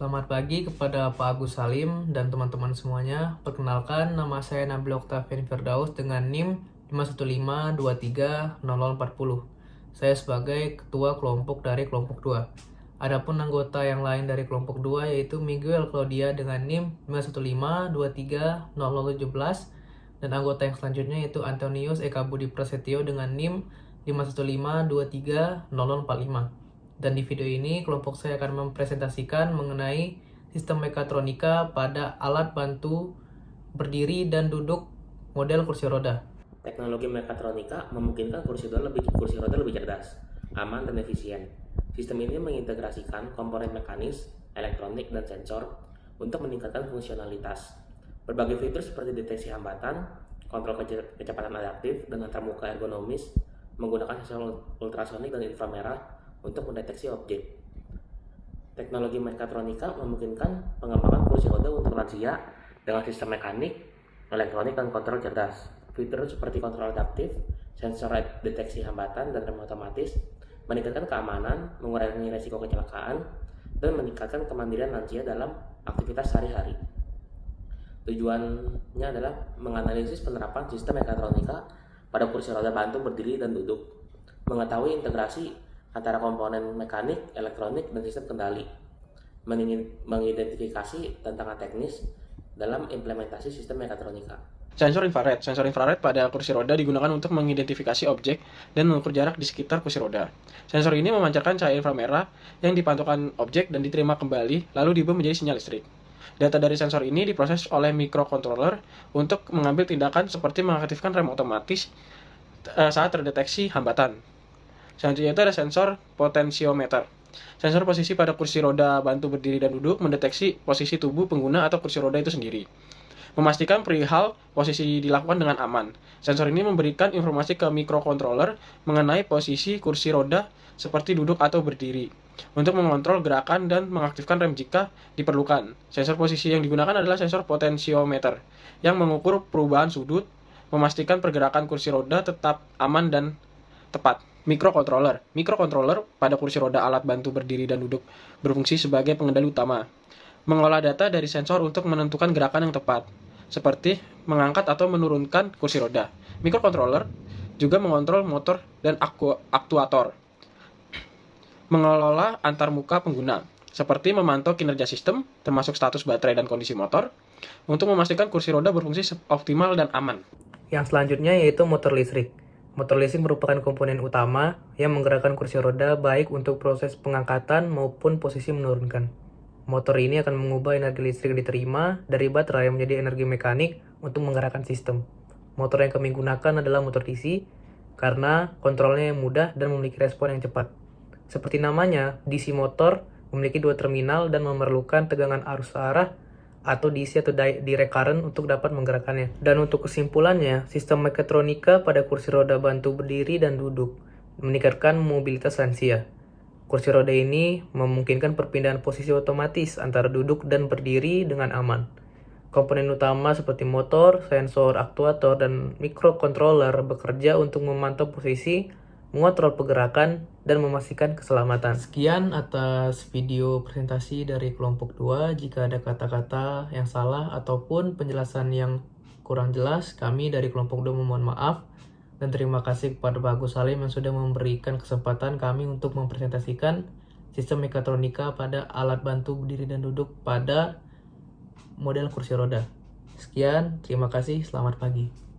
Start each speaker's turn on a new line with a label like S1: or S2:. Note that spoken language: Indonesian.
S1: Selamat pagi kepada Pak Agus Salim dan teman-teman semuanya. Perkenalkan, nama saya Nabil Oktavian Firdaus dengan NIM 515323040. Saya sebagai ketua kelompok dari kelompok 2. Adapun anggota yang lain dari kelompok 2 yaitu Miguel Claudia dengan NIM 515230017 dan anggota yang selanjutnya yaitu Antonius Eka Budi Prasetyo dengan NIM 515230045. Dan di video ini, kelompok saya akan mempresentasikan mengenai sistem mekatronika pada alat bantu berdiri dan duduk model kursi roda.
S2: Teknologi mekatronika memungkinkan kursi roda lebih cerdas, aman, dan efisien. Sistem ini mengintegrasikan komponen mekanis, elektronik, dan sensor untuk meningkatkan fungsionalitas. Berbagai fitur seperti deteksi hambatan, kontrol kecepatan adaptif, dan antarmuka ergonomis menggunakan sensor ultrasonik dan inframerah untuk mendeteksi objek. Teknologi mekatronika memungkinkan pengembangan kursi roda untuk lansia dengan sistem mekanik, elektronik, dan kontrol cerdas. Fitur seperti kontrol adaptif, sensor deteksi hambatan, dan rem otomatis meningkatkan keamanan, mengurangi risiko kecelakaan, dan meningkatkan kemandirian lansia dalam aktivitas sehari-hari. Tujuannya adalah menganalisis penerapan sistem mekatronika pada kursi roda bantu berdiri dan duduk, mengetahui integrasi antara komponen mekanik, elektronik, dan sistem kendali, mengidentifikasi tantangan teknis dalam implementasi sistem mekatronika.
S3: Sensor infrared. Sensor infrared pada kursi roda digunakan untuk mengidentifikasi objek dan mengukur jarak di sekitar kursi roda. Sensor ini memancarkan cahaya inframerah yang dipantulkan objek dan diterima kembali, lalu diubah menjadi sinyal listrik. Data dari sensor ini diproses oleh microcontroller untuk mengambil tindakan seperti mengaktifkan rem otomatis saat terdeteksi hambatan. Selanjutnya itu ada sensor potensiometer. Sensor posisi pada kursi roda bantu berdiri dan duduk mendeteksi posisi tubuh pengguna atau kursi roda itu sendiri, memastikan perihal posisi dilakukan dengan aman. Sensor ini memberikan informasi ke microcontroller mengenai posisi kursi roda seperti duduk atau berdiri, untuk mengontrol gerakan dan mengaktifkan rem jika diperlukan. Sensor posisi yang digunakan adalah sensor potensiometer, yang mengukur perubahan sudut, memastikan pergerakan kursi roda tetap aman dan tepat. Microcontroller pada kursi roda alat bantu berdiri dan duduk berfungsi sebagai pengendali utama, mengolah data dari sensor untuk menentukan gerakan yang tepat, seperti mengangkat atau menurunkan kursi roda. Microcontroller juga mengontrol motor dan aktuator, mengelola antarmuka pengguna, seperti memantau kinerja sistem, termasuk status baterai dan kondisi motor, untuk memastikan kursi roda berfungsi optimal dan aman.
S1: Yang selanjutnya yaitu motor listrik. Motor listrik merupakan komponen utama yang menggerakkan kursi roda baik untuk proses pengangkatan maupun posisi menurunkan. Motor ini akan mengubah energi listrik yang diterima dari baterai menjadi energi mekanik untuk menggerakkan sistem. Motor yang kami gunakan adalah motor DC karena kontrolnya yang mudah dan memiliki respon yang cepat. Seperti namanya, DC motor memiliki dua terminal dan memerlukan tegangan arus arah atau DC atau direct current untuk dapat menggerakkannya. Dan untuk kesimpulannya, sistem mekatronika pada kursi roda bantu berdiri dan duduk meningkatkan mobilitas lansia. Kursi roda ini memungkinkan perpindahan posisi otomatis antara duduk dan berdiri dengan aman. Komponen utama seperti motor, sensor, aktuator, dan microcontroller bekerja untuk memantau posisi, mengontrol pergerakan, dan memastikan keselamatan. Sekian atas video presentasi dari kelompok 2. Jika ada kata-kata yang salah ataupun penjelasan yang kurang jelas, kami dari kelompok 2 memohon maaf. Dan terima kasih kepada Pak Agus Salim yang sudah memberikan kesempatan kami untuk mempresentasikan sistem mekatronika pada alat bantu berdiri dan duduk pada model kursi roda. Sekian, terima kasih, selamat pagi.